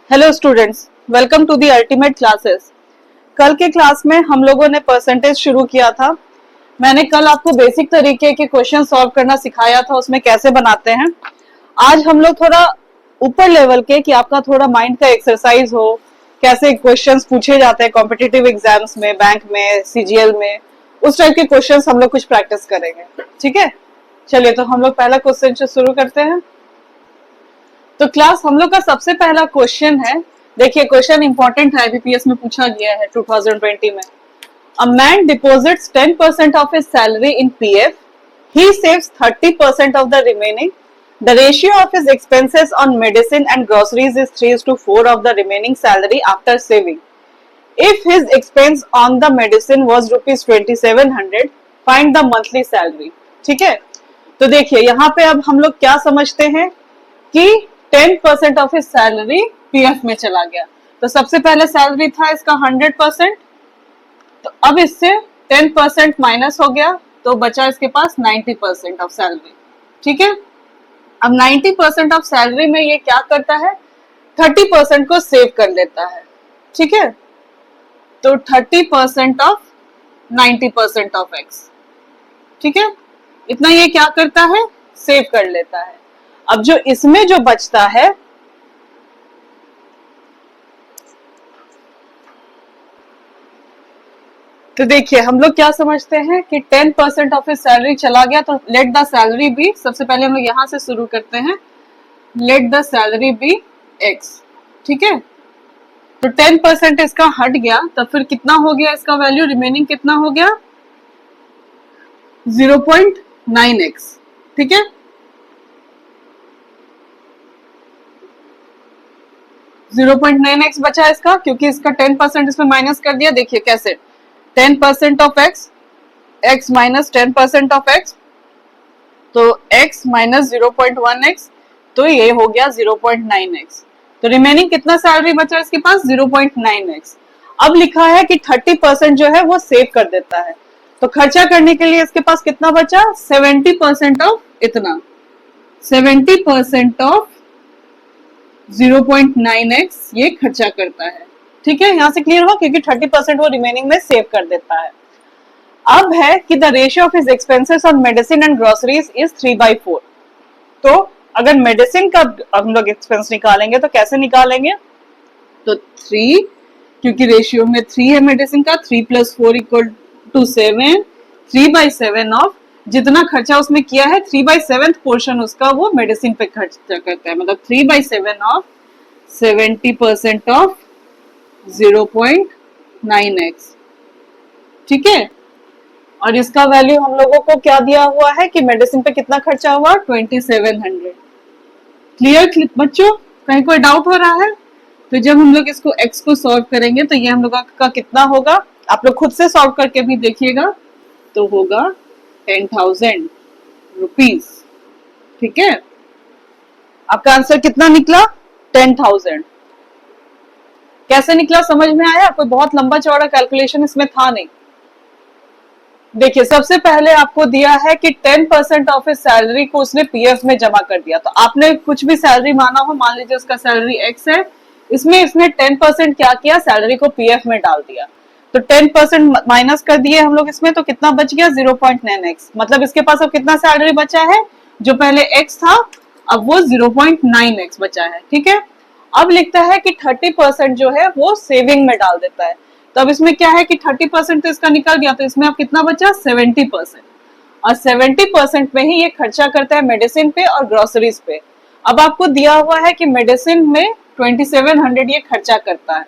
Hello students, welcome to the ultimate classes. कल के class में हम लोगों ने परसेंटेज शुरू किया था। मैंने कल आपको बेसिक तरीके के क्वेश्चन सॉल्व करना सिखाया था, उसमें कैसे बनाते हैं। आज हम लोग थोड़ा ऊपर लेवल के, कि आपका थोड़ा माइंड का एक्सरसाइज हो, कैसे क्वेश्चंस पूछे जाते हैं कॉम्पिटिटिव एग्जाम्स में, बैंक में, सीजीएल में, उस टाइप के क्वेश्चंस हम लोग कुछ प्रैक्टिस करेंगे। ठीक है, चलिए तो हम लोग पहला क्वेश्चन से शुरू करते हैं। तो क्लास हम लोग का सबसे पहला क्वेश्चन है, देखिए क्वेश्चन इंपॉर्टेंट है, आईबीपीएस में पूछा गया है 2020 में। A man deposits 10% of his salary in PF, he saves 30% of the remaining, the ratio of his expenses on medicine and groceries is 3:4 of the remaining salary after saving. If his expense on the medicine was rupees 2700, find the monthly salary। ठीक है, तो देखिए यहाँ पे अब हम लोग क्या समझते हैं कि 10% ऑफ हिज सैलरी पीएफ में चला गया। तो सबसे पहले सैलरी था इसका 100%, तो अब इससे 10% माइनस हो गया, तो बचा इसके पास 90% ऑफ सैलरी। ठीक है, अब 90% ऑफ सैलरी में ये क्या करता है, 30% को सेव कर लेता है। ठीक है, तो 30% ऑफ 90% ऑफ एक्स। ठीक है, इतना ये क्या करता है, सेव कर लेता है। अब जो इसमें जो बचता है, तो देखिए हम लोग क्या समझते हैं कि 10% ऑफ हिज सैलरी चला गया, तो लेट द सैलरी बी, सबसे पहले हम लोग यहां से शुरू करते हैं, let the salary be X. ठीक है, तो 10% इसका हट गया, तो फिर कितना हो गया इसका वैल्यू, रिमेनिंग कितना हो गया, 0.9x। ठीक है, 0.9x बचा इसका, क्योंकि इसका 10% इसमें माइनस कर दिया। देखिए कैसे, 10% of x, x minus 10% of x, तो x माइनस 0.1x, तो ये हो गया 0.9x। तो रिमेनिंग कितना सैलरी बचा इसके पास, 0.9x। अब लिखा है कि 30% जो है वो सेव कर देता है, तो खर्चा करने के लिए इसके पास कितना बचा, 70% ऑफ इतना, 70% ऑफ 0.9x ये खर्चा करता है। ठीक है, यहां से क्लियर हुआ, क्योंकि 30% वो रिमेनिंग में सेव कर देता है। अब है कि the ratio of his expenses on medicine and groceries is 3/4। तो अगर मेडिसिन का हम लोग एक्सपेंस निकालेंगे तो कैसे निकालेंगे, तो 3, क्योंकि रेशियो में 3 है मेडिसिन का, 3 + 4 = 7, 3/7 ऑफ जितना खर्चा उसमें किया है, 3/7 पोर्शन उसका वो मेडिसिन पे खर्चा करता है, मतलब 3/7 ऑफ 70% ऑफ 0.9x। ठीक है, और इसका वैल्यू हम लोगों को क्या दिया हुआ है कि मेडिसिन पे कितना खर्चा हुआ, 2700। क्लियर बच्चों, कहीं कोई डाउट हो रहा है? तो जब हम लोग इसको x को सॉल्व करेंगे तो ये हम लोग का कितना होगा, आप लोग खुद से सॉल्व करके भी देखिएगा, तो होगा 10,000 रुपीज। ठीक है, आपका आंसर कितना निकला, 10,000। कैसे निकला समझ में आया? कोई बहुत लंबा चौड़ा कैलकुलेशन इसमें था नहीं। देखिए सबसे पहले आपको दिया है कि 10% ऑफ इस सैलरी को उसने पीएफ में जमा कर दिया, तो आपने कुछ भी सैलरी माना हो, मान लीजिए उसका सैलरी एक्स है, इसमें इसने 10% क्या किया, सैलरी को पीएफ में डाल दिया, तो 10% माइनस कर दिए हम लोग इसमें, तो कितना बच गया, 0.9x। मतलब इसके पास अब कितना सैलरी बचा है, जो पहले x था अब वो 0.9x बचा है। ठीक है, अब लिखता है कि 30% जो है वो सेविंग में डाल देता है, तो अब इसमें क्या है कि 30% तो इसका निकल गया, तो इसमें अब कितना बचा, 70%, और 70% में ही ये खर्चा करता है मेडिसिन पे और ग्रोसरीज पे। अब आपको दिया हुआ है कि मेडिसिन में 2700 ये खर्चा करता है,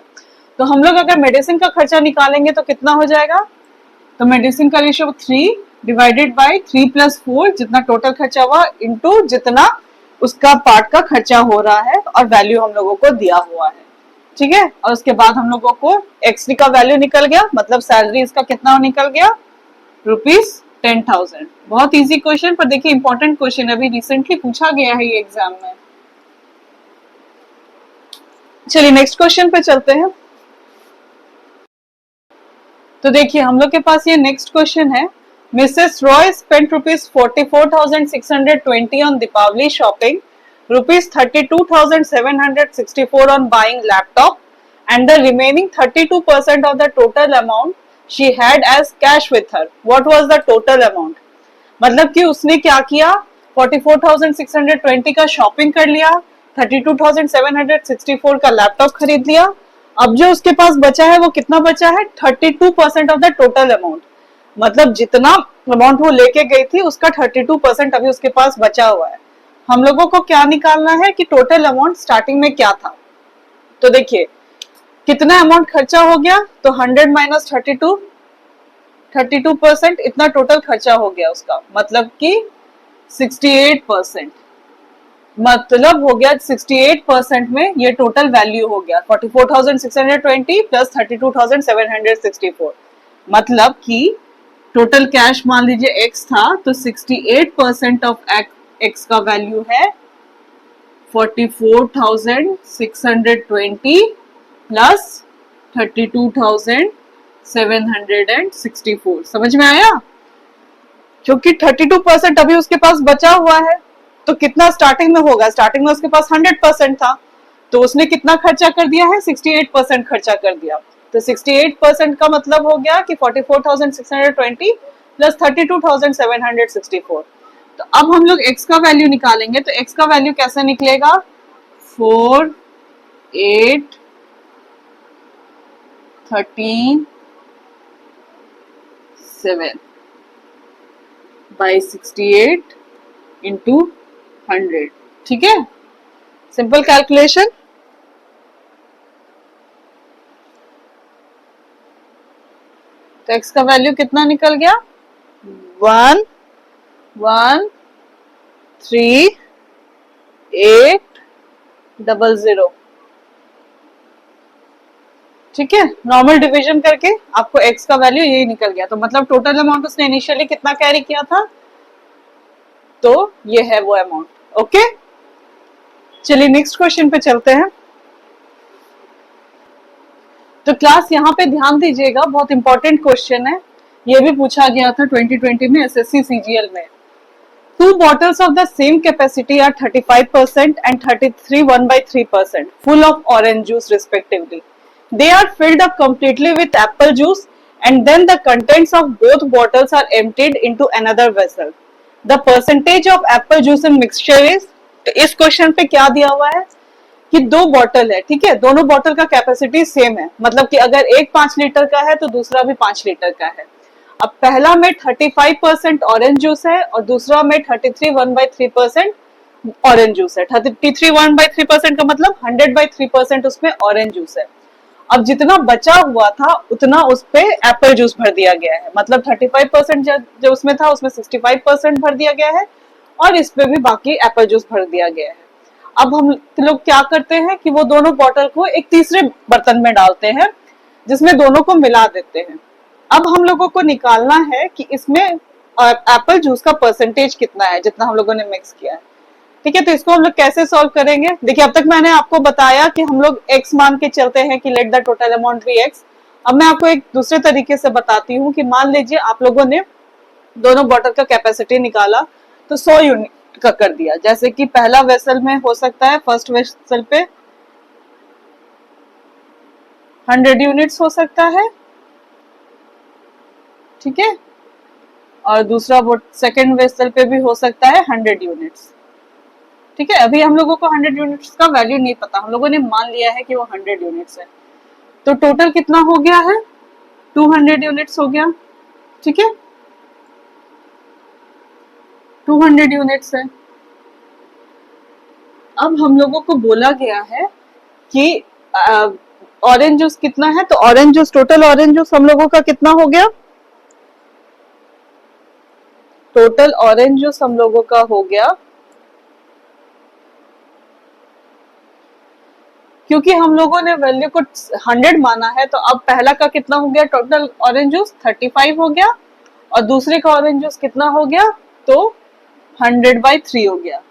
तो हम लोग अगर मेडिसिन का खर्चा निकालेंगे तो कितना हो जाएगा, तो मेडिसिन का रेशियो 3 डिवाइडेड बाय 3 + 4, जितना टोटल खर्चा हुआ इंटू जितना उसका पार्ट का खर्चा हो रहा है, और वैल्यू हम लोगों को दिया हुआ है। ठीक है, और उसके बाद हम लोगों को एक्स का वैल्यू निकल गया, मतलब सैलरी इसका कितना निकल गया, ₹10,000। बहुत इजी क्वेश्चन, पर देखिए इंपॉर्टेंट क्वेश्चन, अभी रिसेंटली पूछा गया है ये एग्जाम में। चलिए नेक्स्ट क्वेश्चन पे चलते हैं। तो देखिए हम लोग के पास ये नेक्स्ट क्वेश्चन है, Mrs Roy spent ₹44,620 on Deepavali shopping rupees 32,764 on buying laptop and the remaining 32% of the total amount she had as cash with her. What was the total amount? मतलब कि उसने क्या किया, 44,620 का शॉपिंग कर लिया, 32,764 का लैपटॉप खरीद लिया. अब जो उसके पास बचा है वो कितना बचा है, 32% ऑफ द टोटल अमाउंट. मतलब जितना अमाउंट वो लेके गई थी उसका 32% अभी उसके पास बचा हुआ है. हम लोगों को क्या निकालना है कि टोटल अमाउंट स्टार्टिंग में क्या था. तो देखिए कितना अमाउंट खर्चा हो गया, तो 100 माइनस 32% इतना टोटल खर्चा हो गया उसका, मतलब कि 68%. मतलब हो गया 68% में ये टोटल वैल्यू हो गया 44,620 प्लस 32,764. मतलब कि टोटल कैश मान लीजिए x था, तो 68% ऑफ x का वैल्यू है 44,620 प्लस 32,764. समझ में आया? क्योंकि 32% अभी उसके पास बचा हुआ है, तो कितना स्टार्टिंग में होगा, स्टार्टिंग में उसके पास 100% था, तो उसने कितना खर्चा कर दिया है, 68% खर्चा कर दिया. तो 68% का मतलब हो गया कि 44,620 प्लस 32,764. तो अब हम लोग x का वैल्यू निकालेंगे. तो x का वैल्यू कैसे निकलेगा, 4, 8, 13, 7 बाई 68 इंटू 100. ठीक है, सिंपल कैलकुलेशन. तो x का वैल्यू कितना निकल गया, 1, 1, 3, 8, 00. ठीक है, नॉर्मल डिवीजन करके आपको x का वैल्यू यही निकल गया. तो मतलब टोटल अमाउंट उसने इनिशियली कितना कैरी किया था, तो ये है वो अमाउंट. ओके, चलिए नेक्स्ट क्वेश्चन पे चलते हैं. तो क्लास यहाँ पे ध्यान दीजिएगा, बहुत इंपॉर्टेंट क्वेश्चन है. ये भी पूछा गया था 2020 में एसएससी सीजीएल में. 2 bottles of the same capacity are 35% and 33 1/3% full of orange juice respectively. They are filled up completely with apple juice and then the contents of both bottles are emptied into another vessel. The percentage of apple juice in mixture is. तो इस question पे क्या दिया हुआ है कि 2 bottle है, ठीक है, दोनों बॉटल का कैपेसिटी सेम है. मतलब कि अगर एक 5 लीटर का है तो दूसरा भी 5 लीटर का है. अब पहला में 35% ऑरेंज जूस है और दूसरा में 33 1/3% ऑरेंज जूस है. 33 1/3% का मतलब 100/3% उसमें ऑरेंज जूस है. अब जितना बचा हुआ था उतना उस पे एप्पल जूस भर दिया गया है. मतलब 35% जो उसमें था उसमें 65% भर दिया गया है और इस पे भी बाकी एप्पल जूस भर दिया गया है. अब हम लोग क्या करते हैं कि वो दोनों बॉटल को एक तीसरे बर्तन में डालते हैं जिसमें दोनों को मिला देते हैं. अब हम लोगों को निकालना है कि इसमें एप्पल जूस का परसेंटेज कितना है जितना हम लोगों ने मिक्स किया है. ठीक है, तो इसको हम लोग कैसे सॉल्व करेंगे. देखिए अब तक मैंने आपको बताया कि हम लोग x मान के चलते हैं कि let the total amount be x. अब मैं आपको एक दूसरे तरीके से बताती हूँ कि मान लीजिए आप लोगों ने दोनों बॉटल का कैपेसिटी निकाला तो 100 यूनिट का कर दिया. जैसे कि पहला वेसल में हो सकता है, फर्स्ट वेसल पे 100 यूनिट्स हो सकता है, ठीक है, और दूसरा सेकंड वेसल पे भी हो सकता है 100 यूनिट्स. ठीक है, अभी हम लोगों को 100 यूनिट्स का वैल्यू नहीं पता, हम लोगों ने मान लिया है कि वो 100 यूनिट्स है. तो टोटल कितना हो गया है, 200 यूनिट्स हो गया. ठीक है, 200 यूनिट्स है. अब हम लोगों को बोला गया है कि ऑरेंज जूस कितना है. तो orange juice, total orange juice हम लोगों का कितना हो गया, टोटल ऑरेंज जूस हम लोगों का हो गया, क्योंकि हम लोगों ने वैल्यू को 100 माना है तो अब पहला का कितना हो गया, टोटल ऑरेंज जूस 35 हो गया और दूसरे का ऑरेंज जूस कितना हो गया, तो 100/3 हो गया.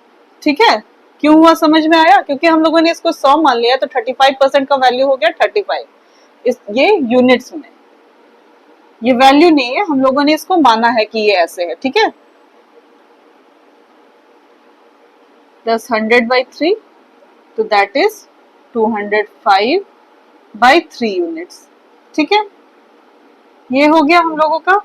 ठीक है, क्यों हुआ समझ में आया, क्योंकि हम लोगों ने इसको 100 मान लिया तो 35% का वैल्यू हो गया 35. ये यूनिट्स में, ये वैल्यू नहीं है, हम लोगों ने इसको माना है कि ये ऐसे है. ठीक है, प्लस 100/3, तो दैट इज 205/3 यूनिट्स। ठीक है, ये हो गया हम लोगों का।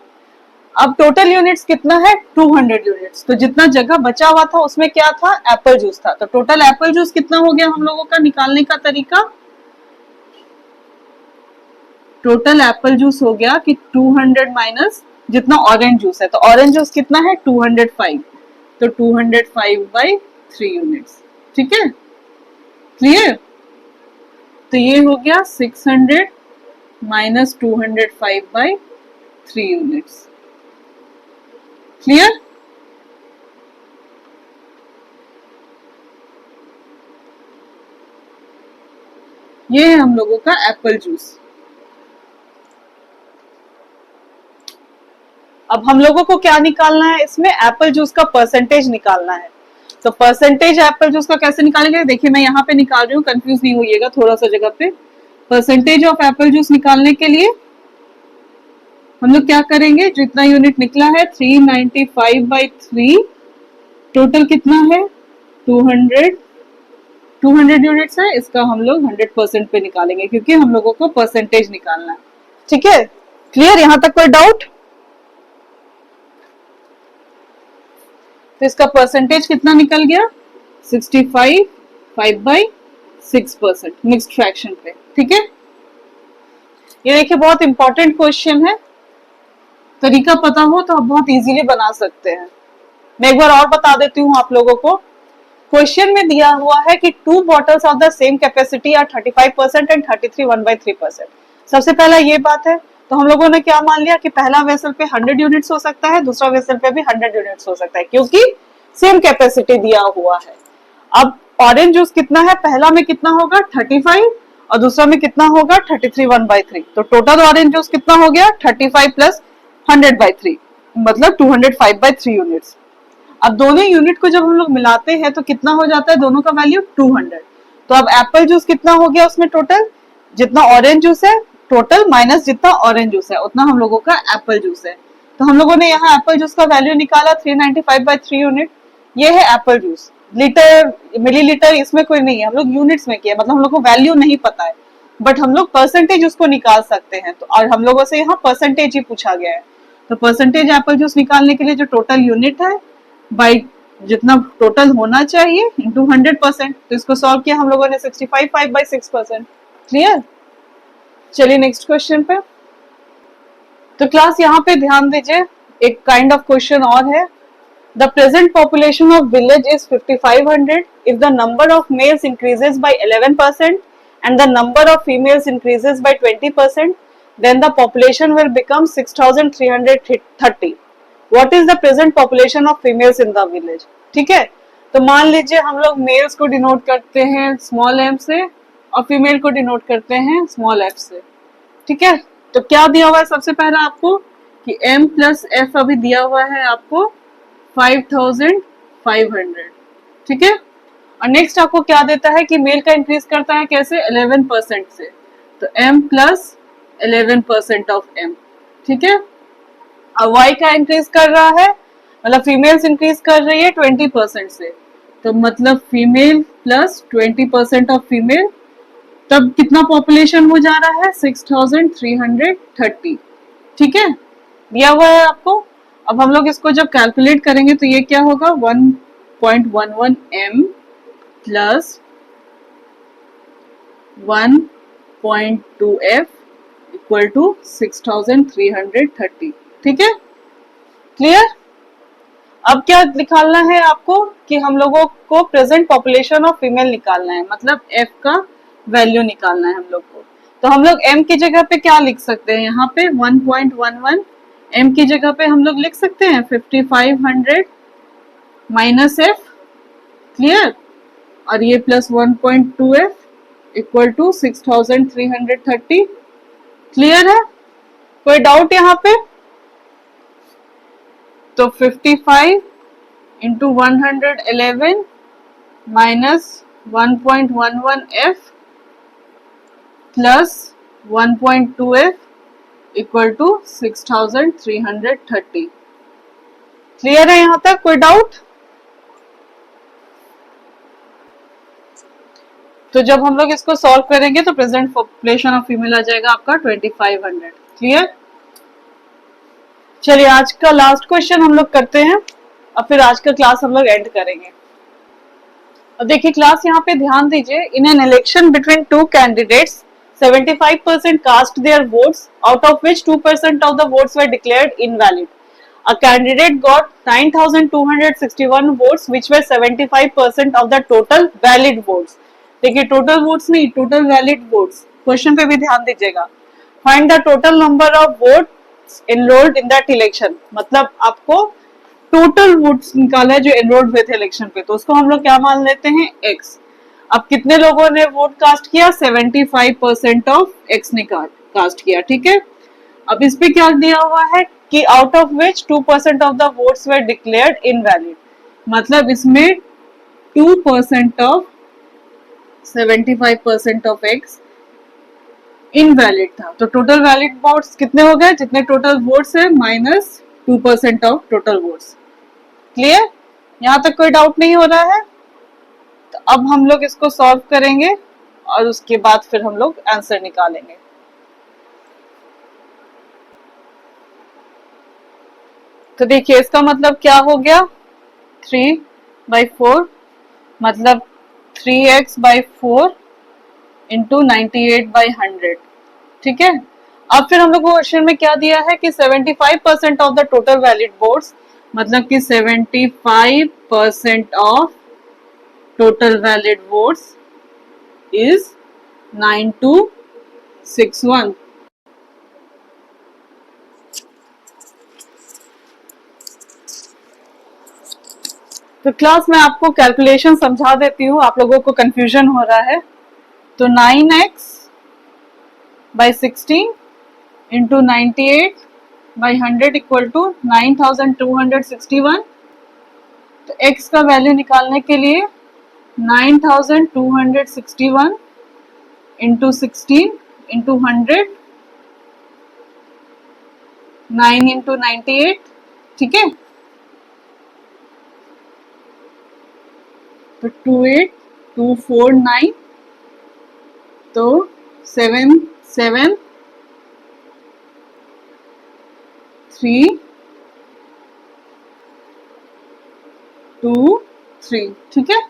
अब टोटल यूनिट्स कितना है? 200 यूनिट्स। तो जितना जगह बचा हुआ था उसमें क्या था? एप्पल जूस था। तो टोटल एप्पल जूस कितना हो गया हम लोगों का? निकालने का तरीका, टोटल एप्पल जूस हो गया कि 200 माइनस जितना ऑरेंज जूस है, तो ऑरेंज जूस कितना है? 205, तो 205/3 यूनिट्स। ठीक है, क्लियर? तो ये हो गया 600 माइनस 205/3 यूनिट्स। क्लियर? ये है हम लोगों का एप्पल जूस। अब हम लोगों को क्या निकालना है? इसमें एप्पल जूस का परसेंटेज निकालना है। तो परसेंटेज एप्पल जूस का कैसे निकालेंगे? देखिए मैं यहाँ पे निकाल रही हूँ, कंफ्यूज नहीं होइएगा थोड़ा सा जगह पे। परसेंटेज ऑफ एप्पल जूस निकालने के लिए हम लोग क्या करेंगे? जितना यूनिट निकला है 395/3, टोटल कितना है? 200 यूनिट्स है, इसका हम लोग 100% पे निकालेंगे क्योंकि हम लोगों को परसेंटेज निकालना है। ठीक है, क्लियर? यहां तक कोई डाउट? तो इसका परसेंटेज कितना निकल गया? 65 5/6% मिक्स्ड फ्रैक्शन पे। ठीक है, ये देखिए बहुत इंपॉर्टेंट क्वेश्चन है, तरीका पता हो तो आप बहुत इजीली बना सकते हैं। मैं एक बार और बता देती हूँ आप लोगों को। क्वेश्चन में दिया हुआ है कि 2 bottles of the same capacity are 35% and 33 1/3%। सबसे पहला ये बात है, तो हम लोगों ने क्या मान लिया कि पहला वेसल पे 100 यूनिट्स हो सकता है, दूसरा वेसल पे भी 100 यूनिट्स हो सकता है क्योंकि सेम कैपेसिटी दिया हुआ है। अब ऑरेंज जूस कितना है? पहला में कितना होगा? 35 और दूसरा में कितना होगा? 33 1/3। तो टोटल ऑरेंज जूस कितना हो गया? 35 प्लस 100/3 मतलब 205/3 यूनिट्स। अब दोनों यूनिट को जब हम लोग मिलाते हैं तो कितना हो जाता है? दोनों का वैल्यू 200। तो अब एप्पल जूस कितना हो गया उसमें? टोटल जितना ऑरेंज जूस है टोटल माइनस जितना ऑरेंज जूस है उतना हम लोगों का एप्पल जूस है। तो हम लोगों ने यहाँ एप्पल जूस का वैल्यू निकाला 395/3 यूनिट। ये है एप्पल जूस। लीटर मिलीलीटर इसमें कोई नहीं है, हम लोग यूनिट्स में किया, मतलब हम लोग को वैल्यू नहीं पता है, बट हम लोग परसेंटेज उसको निकाल सकते हैं। तो और हम लोगों से यहाँ परसेंटेज ही पूछा गया है। तो परसेंटेज एप्पल जूस निकालने के लिए जो टोटल यूनिट है बाई जितना टोटल होना चाहिए इंटू 100%। तो इसको सॉल्व किया हम लोगों ने 65 5/6%। क्लियर? चलिए नेक्स्ट क्वेश्चन पे। तो क्लास यहाँ पे ध्यान दीजिए, एक काइंड ऑफ क्वेश्चन और है। The present population of village is 5500 if the number of males increases by 11% and the number of females increases by 20%, then the population will become 6330. What is the present population of females in the village? ठीक है, तो मान लीजिए हम लोग mails को denote करते हैं स्मॉल एम से और फीमेल को डिनोट करते हैं स्मॉल एफ से। ठीक है, तो क्या दिया हुआ है सबसे पहला आपको कि m प्लस एफ अभी दिया हुआ है आपको 5500। ठीक है, और नेक्स्ट आपको क्या देता है कि मेल का इंक्रीज करता है कैसे? 11% से, तो m प्लस 11% ऑफ m। ठीक है, अब y का इंक्रीज कर रहा है, मतलब फीमेल्स इंक्रीज कर रही है 20% से, तो मतलब फीमेल प्लस 20% ऑफ फीमेल, तब कितना पॉपुलेशन हो जा रहा है? 6330। ठीक है, दिया हुआ है आपको। अब हम लोग इसको जब कैलकुलेट करेंगे तो ये क्या होगा? 1.11 m plus 1.2 f equal to 6330। ठीक है, क्लियर? अब क्या निकालना है आपको कि हम लोगों को प्रेजेंट पॉपुलेशन ऑफ फीमेल निकालना है, मतलब f का वैल्यू निकालना है हम लोग को। तो हम लोग m की जगह पे क्या लिख सकते हैं? यहाँ पे 1.11 m की जगह पे हम लोग लिख सकते हैं 5500 माइनस f। क्लियर? और ये plus 1.2 f equal to 6330। Clear है? कोई डाउट यहाँ पे? तो 55 into 111 minus 1.11 f plus 1.2 f equal to 6330। Clear है यहाँ तक? कोई डाउट? तो जब हम लोग इसको सॉल्व करेंगे तो प्रेजेंट पॉपुलेशन ऑफ फीमेल आ जाएगा आपका 2500। क्लियर? चलिए आज का लास्ट क्वेश्चन हम लोग करते हैं और फिर आज का क्लास हम लोग एंड करेंगे। अब देखिए क्लास यहाँ पे ध्यान दीजिए, in an election between two candidates 75% cast their votes, out of which 2% of the votes were declared invalid. A candidate got 9,261 votes, which were 75% of the total valid votes. देखिए total votes नहीं, total valid votes. Question पे भी ध्यान दीजिएगा। Find the total number of votes enrolled in that election, मतलब आपको total votes निकाला है जो एनरोल्ड हुए थे इलेक्शन पे, तो उसको हम लोग क्या मान लेते हैं, एक्स। अब कितने लोगों ने वोट कास्ट किया, 75% ऑफ एक्स ने कास्ट किया। ठीक है, अब इस पे क्या दिया हुआ है कि out of which 2% of the votes were declared invalid, मतलब इसमें 2% ऑफ 75% ऑफ एक्स इनवैलिड था। तो टोटल वैलिड वोट्स कितने हो गए, जितने टोटल वोट्स है minus 2% of total votes. Clear? यहां तक कोई डाउट नहीं हो रहा है? तो अब हम लोग इसको सॉल्व करेंगे और उसके बाद फिर हम लोग आंसर निकालेंगे। तो देखिए इसका मतलब क्या हो गया, 3/4 मतलब 3x/4 इंटू 98/100। ठीक है, अब फिर हम लोग को क्वेश्चन में क्या दिया है कि 75% of the total valid votes, मतलब कि 75% of total valid votes is 9261। तो क्लास में आपको कैलकुलेशन समझा देती हूँ, आप लोगों को कंफ्यूजन हो रहा है। तो 9x/16 इंटू 98/100 इक्वल टू 9261। तो x का वैल्यू निकालने के लिए 9261 इंटू 16 इंटू 100, 9 इंटू 98। ठीक है, तो 28249, तो 77323। ठीक है,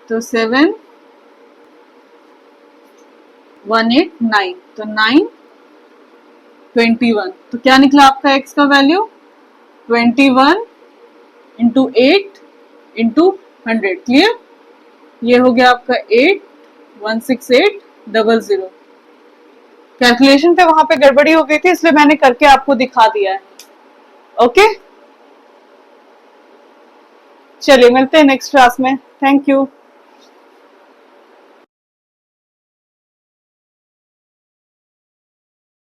तो 7189, तो 921। तो क्या निकला आपका x का वैल्यू, 21 इंटू 8 इंटू 100। क्लियर? ये हो गया आपका 816800। कैलकुलेशन पे वहां पे गड़बड़ी हो गई थी, इसलिए मैंने करके आपको दिखा दिया है। ओके, चलिए मिलते हैं नेक्स्ट क्लास में। Thank you.